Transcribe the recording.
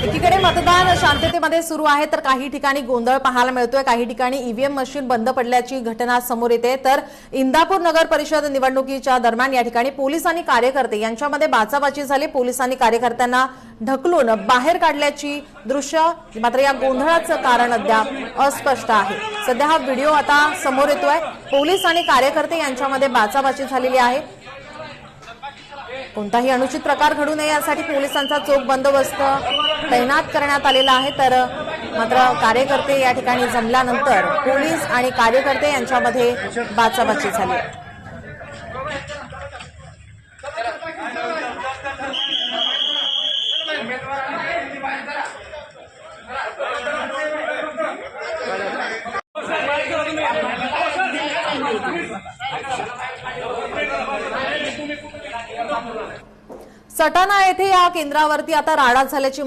एकीकडे मतदान शांततेमध्ये सुरू आहे तर काही ठिकाणी गोंधळ पाहायला मिळतोय। काही ठिकाणी ईव्हीएम मशीन बंद पडल्याची घटना समोर येते। तर इंदापूर नगर परिषद निवडणुकीच्या दरम्यान या ठिकाणी पोलीस आणि कार्यकर्ते यांच्यामध्ये बाचाबाची झाली। पोलिसांनी कार्यकर्त्यांना ढकलून बाहेर काढल्याची दृश्य, मात्र या गोंधळाचं कारण अद्याप अस्पष्ट आहे। सध्या हा व्हिडिओ आता समोर येतोय। पोलीस आणि कार्यकर्ते यांच्यामध्ये बाचाबाची झालेली आहे। कोणताही अनुचित प्रकार घडू नये यासाठी पोलिसांचा चोख बंदोबस्त तैनात करण्यात आलेला आहे। तर मात्र कार्यकर्ते या ठिकाणी जमल्यानंतर पोलीस आणि कार्यकर्ते यांच्यामध्ये बाचाबाची झाली। सटाणा येथे या केंद्रावरती आता राडा झाल्याची